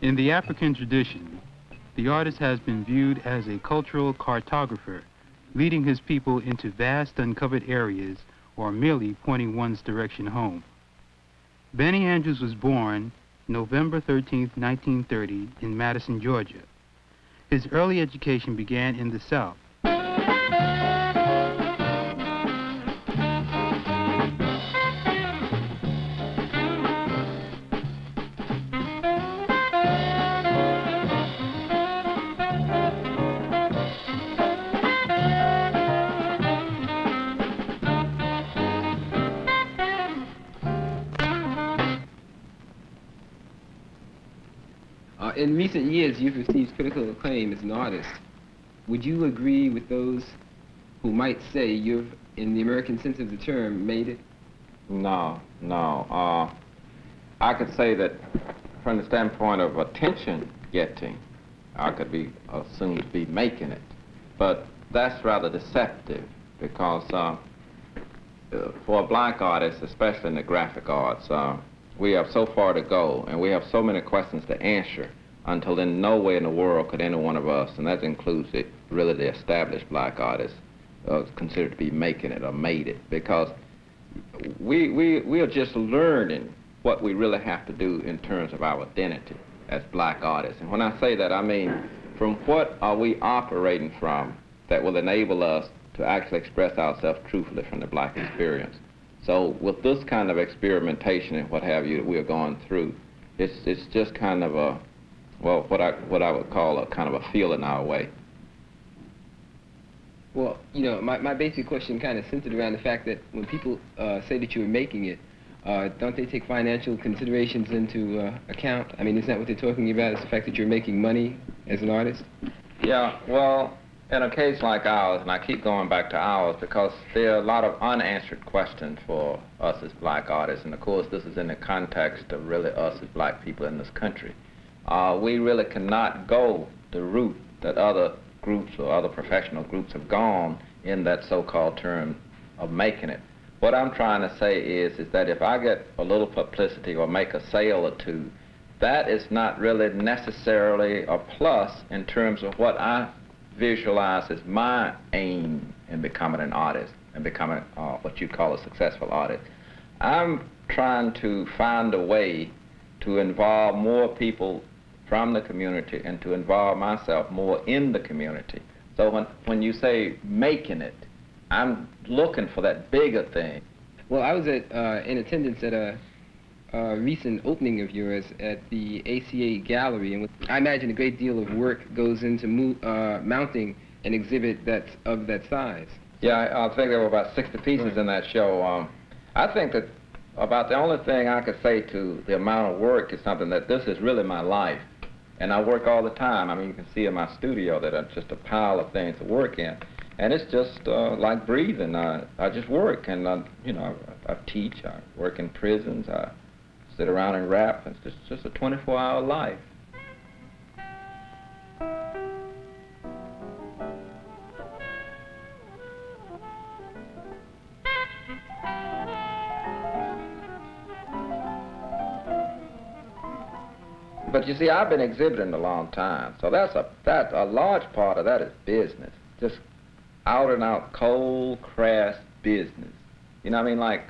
In the African tradition, the artist has been viewed as a cultural cartographer, leading his people into vast uncovered areas or merely pointing one's direction home. Benny Andrews was born November 13, 1930, in Madison, Georgia. His early education began in the South. In recent years, you've received critical acclaim as an artist. Would you agree with those who might say you've, in the American sense of the term, made it? No. I could say that from the standpoint of attention getting, I could be assumed to be making it. But that's rather deceptive because for a black artist, especially in the graphic arts, we have so far to go and we have so many questions to answer until in no way in the world could any one of us, and that includes really the established black artists, considered to be making it or made it, because we are just learning what we really have to do in terms of our identity as black artists. And when I say that, I mean from what are we operating from that will enable us to actually express ourselves truthfully from the black experience. So with this kind of experimentation and what have you that we are going through, it's just kind of a, well, what I would call a kind of a feel in our way. Well, you know, my basic question kind of centered around the fact that when people say that you're making it, don't they take financial considerations into account? I mean, isn't that what they're talking about, is the fact that you're making money as an artist? Yeah, well, in a case like ours, and I keep going back to ours because there are a lot of unanswered questions for us as black artists, and of course this is in the context of really us as black people in this country. We really cannot go the route that other groups or other professional groups have gone in that so-called term of making it. What I'm trying to say is that if I get a little publicity or make a sale or two, that is not really necessarily a plus in terms of what I visualize as my aim in becoming an artist and becoming what you call a successful artist. I'm trying to find a way to involve more people from the community and to involve myself more in the community. So when you say making it, I'm looking for that bigger thing. Well, I was in attendance at a recent opening of yours at the ACA Gallery, and I imagine a great deal of work goes into mounting an exhibit that's of that size. Yeah, I think there were about 60 pieces in that show. I think that about the only thing I could say to the amount of work is something that this is really my life. And I work all the time. I mean, you can see in my studio that I'm just a pile of things to work in. And it's just like breathing. I just work, and you know, I teach, I work in prisons, I sit around and rap. It's just a 24-hour life. But you see, I've been exhibiting a long time, so that's a large part of that is business, just out and out cold, crass business. You know what I mean? Like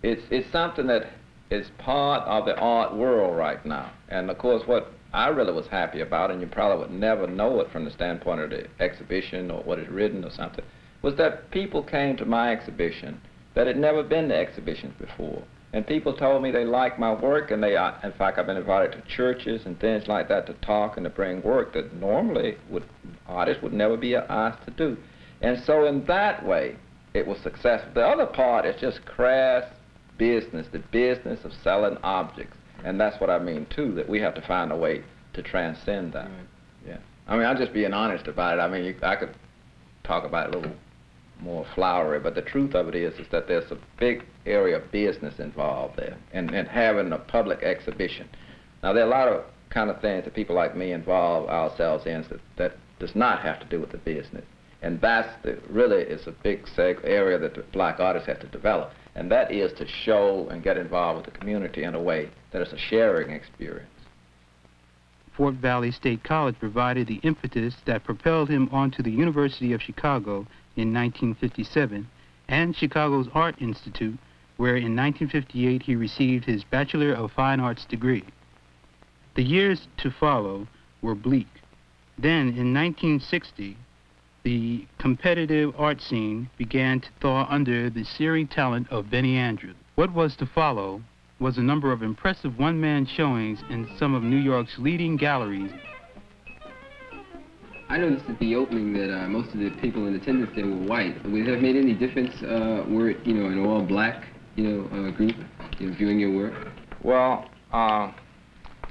it's something that is part of the art world right now. And of course, what I really was happy about, and you probably would never know it from the standpoint of the exhibition or what is written or something, was that people came to my exhibition that had never been to exhibitions before. And people told me they liked my work, and in fact, I've been invited to churches and things like that to talk and to bring work that normally artists would never be asked to do. And so in that way, it was successful. The other part is just crass business, the business of selling objects. And that's what I mean, too, that we have to find a way to transcend that. Yeah. I mean, I'm just being honest about it. I mean, I could talk about it a little more flowery, but the truth of it is that there's a big area of business involved there, and having a public exhibition. Now, there are a lot of kind of things that people like me involve ourselves in that does not have to do with the business. And that's really is a big area that the black artists have to develop, and that is to show and get involved with the community in a way that is a sharing experience. Fort Valley State College provided the impetus that propelled him onto the University of Chicago in 1957 and Chicago's Art Institute, where in 1958 he received his Bachelor of Fine Arts degree. The years to follow were bleak. Then, in 1960, the competitive art scene began to thaw under the searing talent of Benny Andrews. What was to follow was a number of impressive one-man showings in some of New York's leading galleries. I noticed at the opening that most of the people in attendance there were white. Would it have made any difference were it, an all-black, group, viewing your work? Well,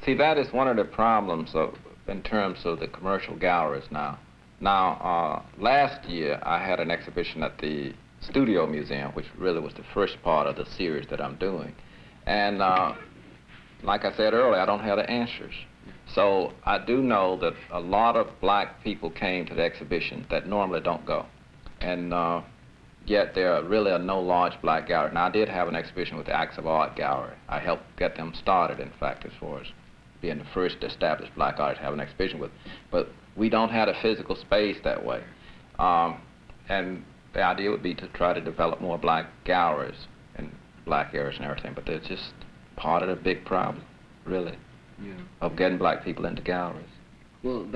see, that is one of the problems in terms of the commercial galleries now. Now, last year I had an exhibition at the Studio Museum, which really was the first part of the series that I'm doing. And like I said earlier, I don't have the answers. So I do know that a lot of black people came to the exhibition that normally don't go. And yet there really are no large black galleries. Now, I did have an exhibition with the Acts of Art Gallery. I helped get them started, in fact, as far as being the first established black artist to have an exhibition with. But we don't have a physical space that way. And the idea would be to try to develop more black galleries in black areas and everything, but they're just part of the big problem, really, of getting black people into galleries. Well,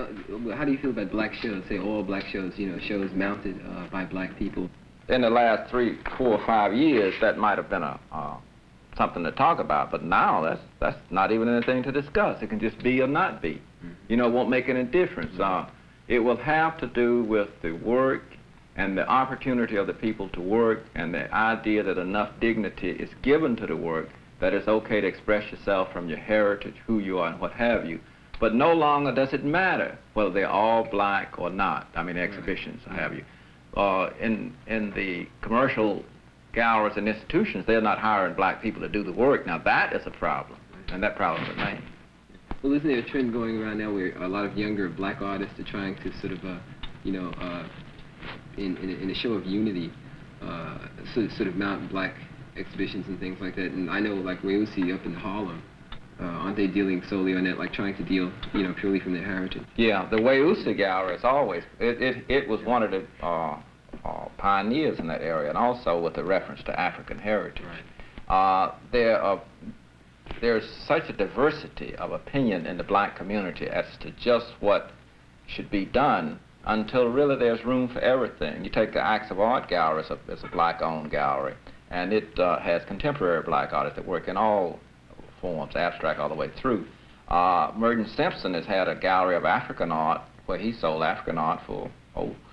how do you feel about black shows, say all black shows, shows mounted by black people? In the last 3, 4, or 5 years, that might have been something to talk about, but now that's not even anything to discuss. It can just be or not be. It won't make any difference. It will have to do with the work and the opportunity of the people to work and the idea that enough dignity is given to the work that it's okay to express yourself from your heritage, who you are, and what have you. But no longer does it matter whether they're all black or not. I mean, exhibitions, what have you. In the commercial galleries and institutions, they're not hiring black people to do the work. Now, that is a problem, and that problem remains. Well, isn't there a trend going around now where a lot of younger black artists are trying to sort of, in a show of unity, sort of mount black exhibitions and things like that? And I know, like Weusi up in Harlem, aren't they dealing solely on that, like trying to deal, purely from their heritage? Yeah, the Weusi Gallery is always, it was one of the pioneers in that area, and also with a reference to African heritage. Right. There's such a diversity of opinion in the black community as to just what should be done until really there's room for everything. You take the Acts of Art Gallery, it's a black-owned gallery, and it has contemporary black artists that work in all forms, abstract all the way through. Merton Simpson has had a gallery of African art where he sold African art for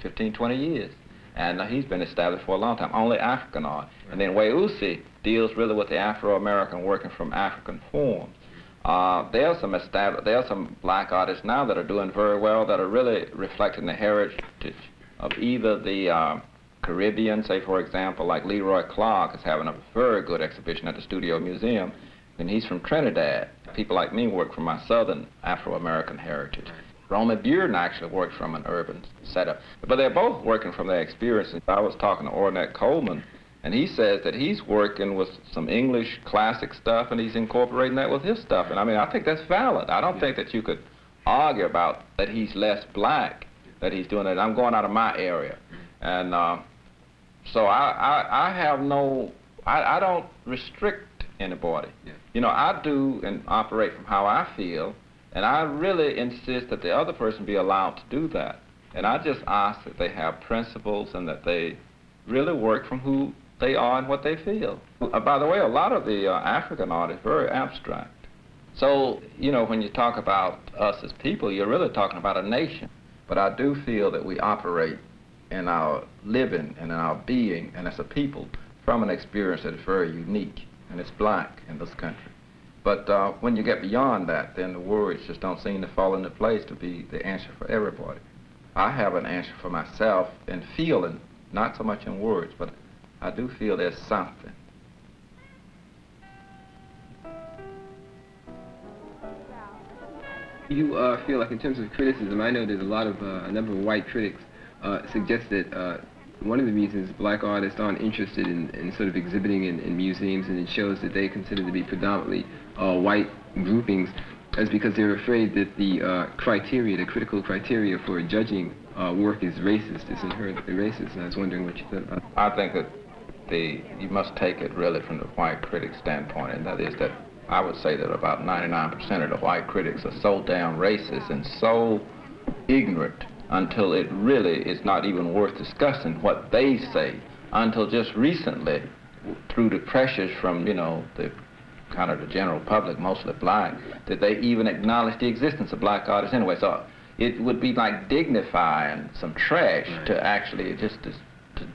15, 20 years. And he's been established for a long time, only African art. And then Weusi deals really with the Afro-American working from African forms. There are some black artists now that are doing very well, that are really reflecting the heritage of either the Caribbean, say for example, like Leroy Clark is having a very good exhibition at the Studio Museum, and he's from Trinidad. People like me work from my southern Afro-American heritage. Roman Bearden actually worked from an urban setup. But they're both working from their experience. I was talking to Ornette Coleman, and he says that he's working with some English classic stuff, and he's incorporating that with his stuff. And I mean, I think that's valid. I don't think that you could argue about that he's less black, that he's doing it. I'm going out of my area. And so I have no, I don't restrict anybody. I do and operate from how I feel. And I really insist that the other person be allowed to do that. And I just ask that they have principles and that they really work from who they are and what they feel. By the way, a lot of the African art is very abstract. So, when you talk about us as people, you're really talking about a nation. But I do feel that we operate in our living and in our being and as a people from an experience that is very unique, and it's black in this country. But when you get beyond that, then the words just don't seem to fall into place to be the answer for everybody. I have an answer for myself in feeling, not so much in words, but I do feel there's something. You feel like in terms of criticism, I know there's a number of white critics suggest that one of the reasons black artists aren't interested in sort of exhibiting in museums and in shows that they consider to be predominantly white groupings That's because they're afraid that the criteria, the critical criteria for judging work is racist, is inherently racist. And I was wondering what you thought about that. I think that you must take it really from the white critic standpoint, and that is that I would say that about 99% of the white critics are so damn racist and so ignorant until it really is not even worth discussing what they say, until just recently, through the pressures from, you know, the kind of the general public, mostly black, that they even acknowledge the existence of black artists anyway. So it would be like dignifying some trash to actually just to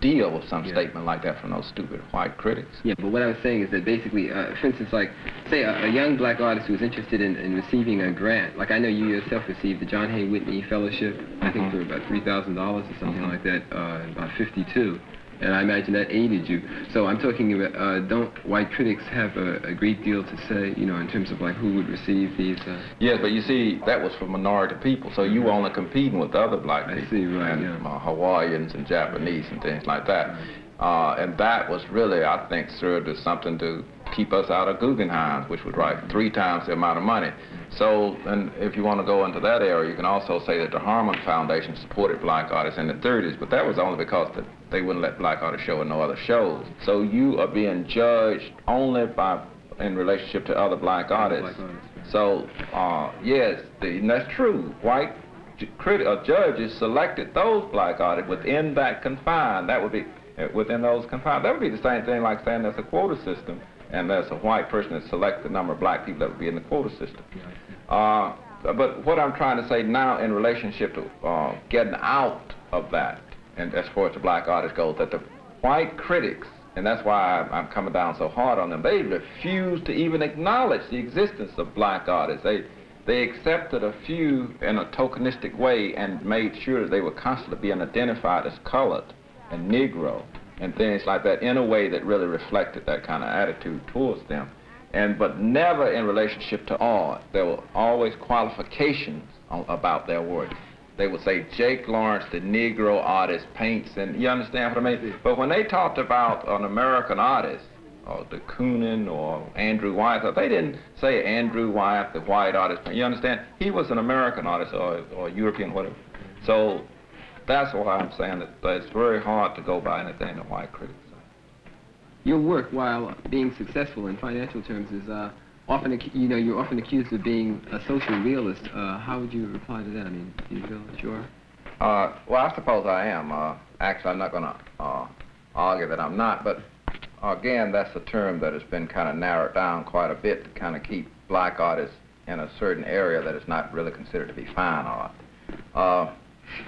deal with some statement like that from those stupid white critics. Yeah, but what I was saying is that basically, for instance, like, say a young black artist who is interested in receiving a grant, like I know you yourself received the John Hay Whitney Fellowship, I think for about $3,000 or something like that, about 52. And I imagine that aided you. So I'm talking about, don't white critics have a great deal to say, you know, in terms of like who would receive these? Yes, but you see, that was for minority people, so you were only competing with other black people. I see, right, and, Hawaiians and Japanese and things like that. And that was really, I think, served as something to keep us out of Guggenheim, which would write 3 times the amount of money. So, and if you want to go into that area, you can also say that the Harlem Foundation supported black artists in the 30s, but that was only because they wouldn't let black artists show in no other shows. So you are being judged only in relationship to other black artists. So, yes, and that's true. White judges selected those black artists within that confine. That would be within those confines. That would be the same thing like saying there's a quota system, and there's a white person that selects the number of black people that would be in the quota system. But what I'm trying to say now in relationship to getting out of that, and as far as the black artist goes, that the white critics, and that's why I'm coming down so hard on them, they refuse to even acknowledge the existence of black artists. They accepted a few in a tokenistic way and made sure that they were constantly being identified as colored and Negro and things like that in a way that really reflected that kind of attitude towards them. But never in relationship to art. There were always qualifications about their work. They would say Jake Lawrence, the Negro artist, paints, and you understand what I mean? But when they talked about an American artist, or de Kooning or Andrew Wyeth, they didn't say Andrew Wyeth, the white artist. You understand? He was an American artist or European, whatever. So that's why I'm saying that it's very hard to go by anything the white critics say. Your work, while being successful in financial terms, is often, you know, you're often accused of being a social realist. How would you reply to that? I mean, do you feel that you are? Well, I suppose I am. Actually, I'm not going to argue that I'm not, but again, that's a term that has been kind of narrowed down quite a bit to kind of keep black artists in a certain area that is not really considered to be fine art.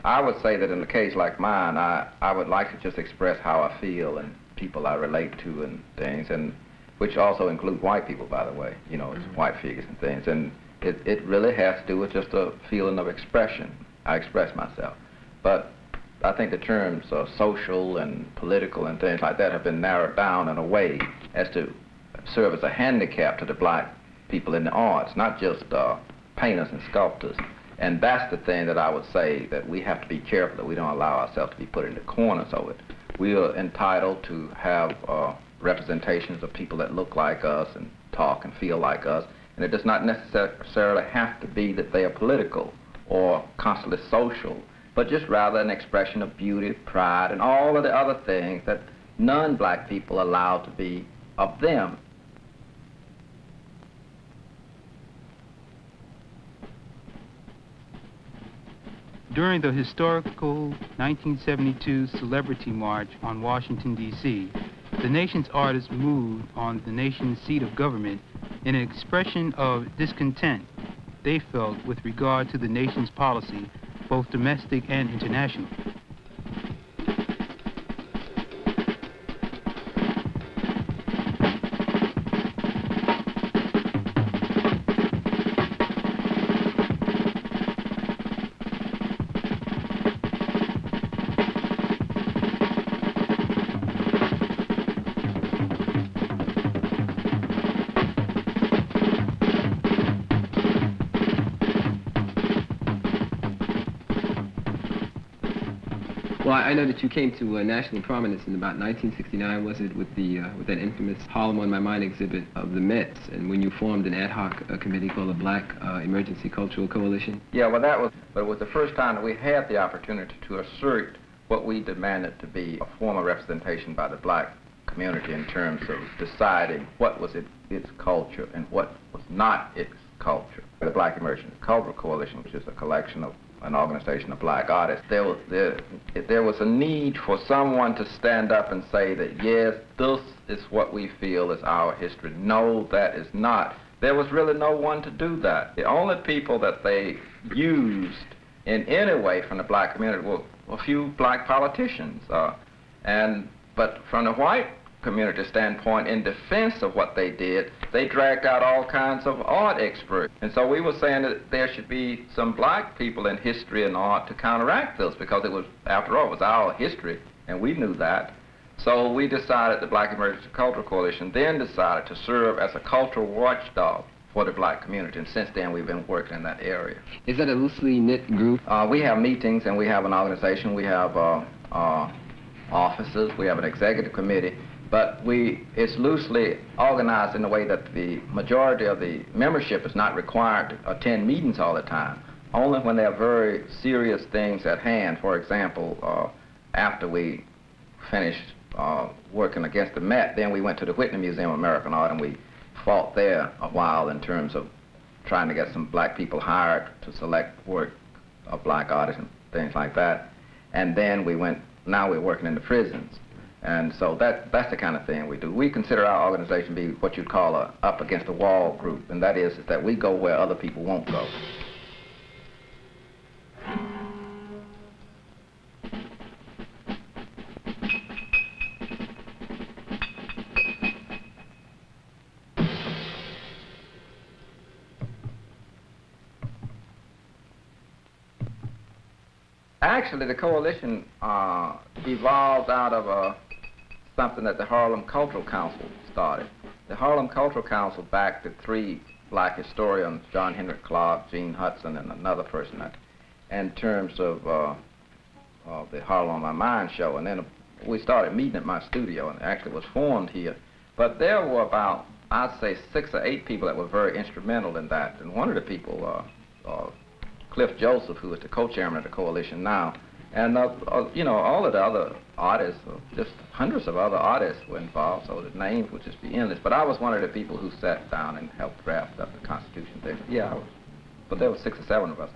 I would say that in a case like mine, I would like to just express how I feel and people I relate to and things, and which also include white people, by the way, you know, white figures and things. And it really has to do with just a feeling of expression. I express myself. But I think the terms social and political and things like that have been narrowed down in a way as to serve as a handicap to the black people in the arts, not just painters and sculptors. And that's the thing that I would say, that we have to be careful that we don't allow ourselves to be put into corners of it. We are entitled to have representations of people that look like us and talk and feel like us, and it does not necessarily have to be that they are political or constantly social, but just rather an expression of beauty, pride, and all of the other things that non-black people allow to be of them. During the historical 1972 Celebrity March on Washington, D.C., the nation's artists moved on the nation's seat of government in an expression of discontent they felt with regard to the nation's policy, both domestic and international. Well, I know that you came to national prominence in about 1969, was it, with that infamous Harlem on My Mind exhibit of the Mets, and when you formed an ad hoc committee called the Black Emergency Cultural Coalition? Yeah, well, but it was the first time that we had the opportunity to assert what we demanded to be a form of representation by the black community in terms of deciding what was its culture and what was not its culture. The Black Emergency Cultural Coalition, which is a collection of an organization of black artists, there was a need for someone to stand up and say that, yes, this is what we feel is our history. No, that is not. There was really no one to do that. The only people that they used in any way from the black community were a few black politicians. But from the white community standpoint, in defense of what they did, they dragged out all kinds of art experts. And so we were saying that there should be some black people in history and art to counteract this, because it was, after all, it was our history, and we knew that. So we decided, the Black Emergency Cultural Coalition then decided to serve as a cultural watchdog for the black community, and since then we've been working in that area. Is that a loosely knit group? We have meetings, and we have an organization, we have officers, we have an executive committee, but it's loosely organized in a way that the majority of the membership is not required to attend meetings all the time. Only when there are very serious things at hand. For example, after we finished working against the Met, then we went to the Whitney Museum of American Art, and we fought there a while in terms of trying to get some black people hired to select work of black artists and things like that. And then now we're working in the prisons. And so that's the kind of thing we do. We consider our organization to be what you'd call a up against the wall group, and that is that we go where other people won't go. Actually, the coalition evolved out of something that the Harlem Cultural Council started. The Harlem Cultural Council backed the three black historians, John Henrik Clark, Gene Hudson, and another person, in terms of the Harlem on My Mind show. And then we started meeting at my studio, and actually was formed here. But there were about, I'd say, 6 or 8 people that were very instrumental in that. And one of the people, Cliff Joseph, who is the co-chairman of the coalition now, and you know, all of the other artists, just hundreds of other artists were involved, so the names would just be endless. But I was one of the people who sat down and helped draft up the Constitution thing. Yeah, but there were 6 or 7 of us.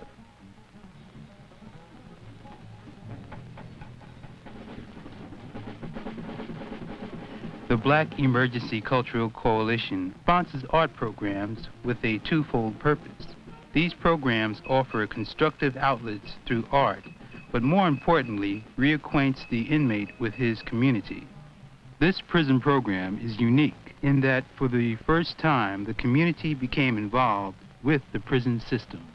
The Black Emergency Cultural Coalition sponsors art programs with a twofold purpose. These programs offer constructive outlets through art, but more importantly, reacquaints the inmate with his community. This prison program is unique in that for the first time, the community became involved with the prison system.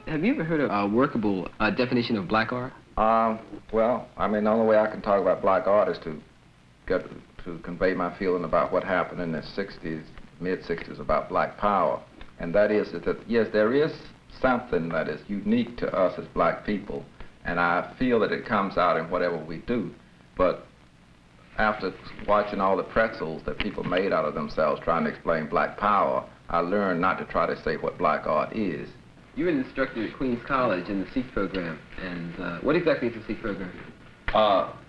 Have you ever heard of a workable definition of black art? Well, I mean, the only way I can talk about black art is to convey my feeling about what happened in the 60s, mid-60s, about black power. And that is that, yes, there is something that is unique to us as black people, and I feel that it comes out in whatever we do. But after watching all the pretzels that people made out of themselves trying to explain black power, I learned not to try to say what black art is. You're an instructor at Queens College in the SEEK program, and what exactly is the SEEK program?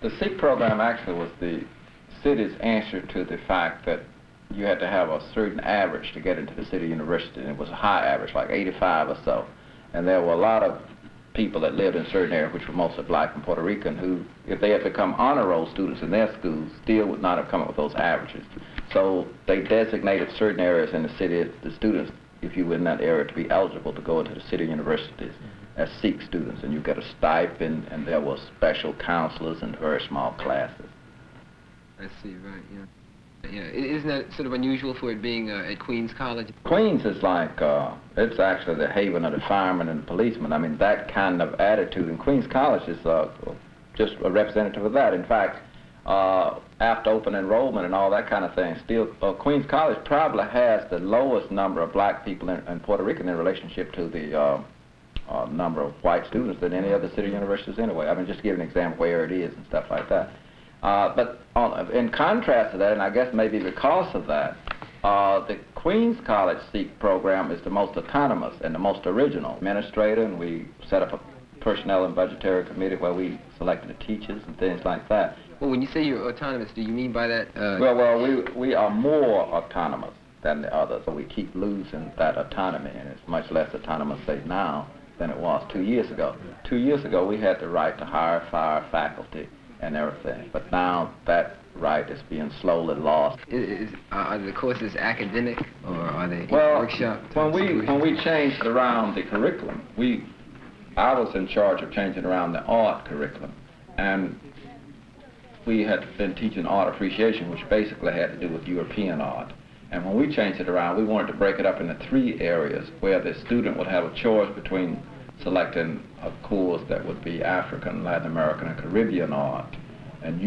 The SEEK program actually was the city's answer to the fact that you had to have a certain average to get into the city university, and it was a high average, like 85 or so. And there were a lot of people that lived in certain areas, which were mostly black and Puerto Rican, who, if they had become honor roll students in their schools, still would not have come up with those averages. So they designated certain areas in the city, the students, if you were in that area, to be eligible to go into the city universities as Sikh students, and you get a stipend, and there were special counselors and very small classes. I see, right, yeah. Yeah, isn't that sort of unusual for it being at Queens College? Queens is like, it's actually the haven of the firemen and the policemen. I mean, that kind of attitude. And Queens College is just a representative of that. In fact, after open enrollment and all that kind of thing, still, Queens College probably has the lowest number of black people in Puerto Rican in relationship to the number of white students than any other city universities anyway. I mean, just to give an example where it is and stuff like that. But in contrast to that, and I guess maybe because of that, the Queens College Sikh program is the most autonomous and the most original. Administrator, and we set up a personnel and budgetary committee where we selected the teachers and things like that. Well, when you say you're autonomous, do you mean by that? Well, we are more autonomous than the others, so we keep losing that autonomy, and it's much less autonomous, say, now than it was 2 years ago. 2 years ago, we had the right to hire, fire faculty, and everything. But now that right is being slowly lost. Are the courses academic, or are they workshop? When we changed around the curriculum, I was in charge of changing around the art curriculum, and we had been teaching art appreciation, which basically had to do with European art. And when we changed it around, we wanted to break it up into 3 areas where the student would have a choice between selecting a course that would be African, Latin American, and Caribbean art, and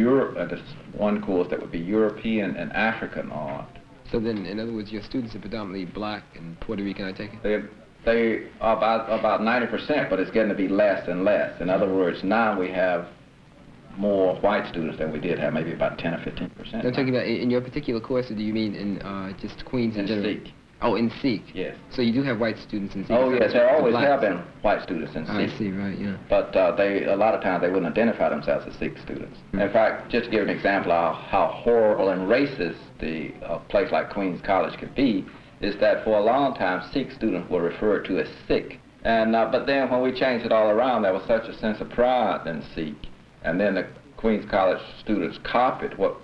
one course that would be European and African art. So then, in other words, your students are predominantly black and Puerto Rican, I take it? They are about 90%, but it's getting to be less and less. In other words, now we have more white students than we did have, maybe about 10 or 15%. I'm talking about in your particular course, or do you mean in just Queens in general? Sikh. Oh, in Sikh? Yes. So you do have white students in Sikh? Oh, yes, there always have been white students in Sikh. I see, right, yeah. But a lot of times they wouldn't identify themselves as Sikh students. Mm-hmm. In fact, just to give an example of how horrible and racist the place like Queens College could be, is that for a long time Sikh students were referred to as Sikh. And, but then when we changed it all around, there was such a sense of pride in Sikh. And then the Queens College students copied what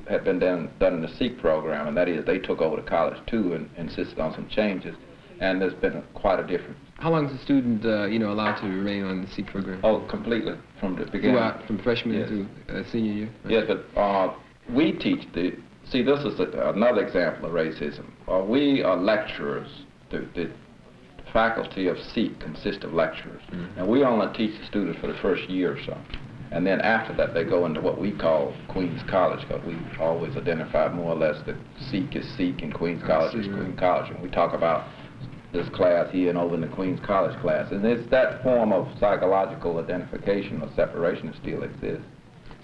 had been done in the Sikh program, and that is they took over the college too and insisted on some changes, and there's been quite a difference. How long is a student allowed to remain on the Sikh program? Oh, completely from the beginning. From freshman to senior year? Right. Yes, but we teach see, this is another example of racism. We are lecturers. The faculty of Sikh consists of lecturers, and we only teach the students for the first year or so. And then after that, they go into what we call Queens College, because we always identify more or less that Sikh is Sikh and Queens College is Queens College. And we talk about this class here and over in the Queens College class. And it's that form of psychological identification or separation that still exists.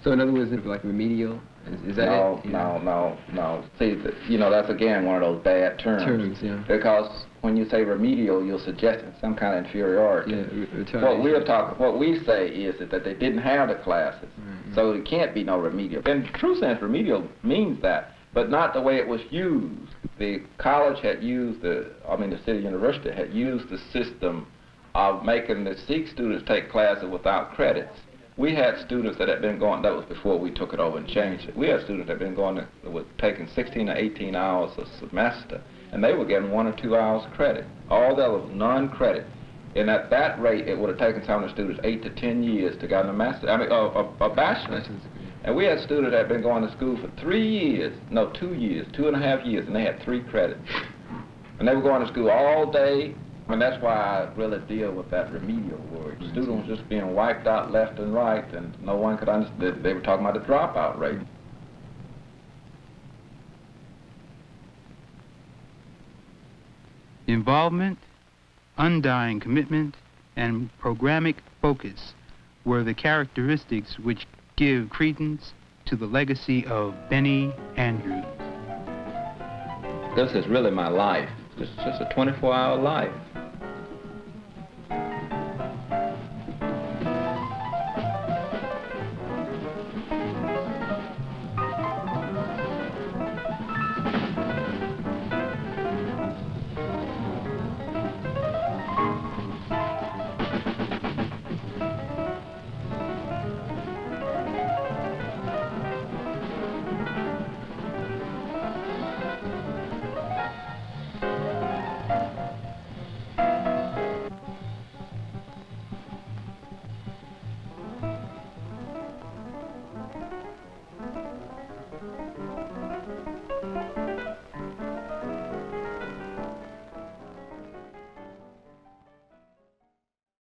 So in other words, it's like remedial? Is that it? No. See, that's again one of those bad terms. Yeah. Because when you say remedial, you're suggesting some kind of inferiority. Yeah, what we say is that they didn't have the classes, so it can't be no remedial. In true sense, remedial means that, but not the way it was used. The college had used the city university had used the system of making the Sikh students take classes without credits. We had students that had been going, that was before we took it over and changed it. We had students that had been going, that were taking 16 or 18 hours a semester, and they were getting 1 or 2 hours credit. All that was non-credit. And at that rate, it would have taken some of the students 8 to 10 years to get a bachelor's. And we had students that had been going to school for 2 years, 2.5 years, and they had 3 credits. And they were going to school all day. And that's why I really deal with that remedial word. Students just being wiped out left and right, and no one could understand. They were talking about the dropout rate. Involvement, undying commitment, and programmatic focus were the characteristics which give credence to the legacy of Benny Andrews. This is really my life. It's just a 24-hour life.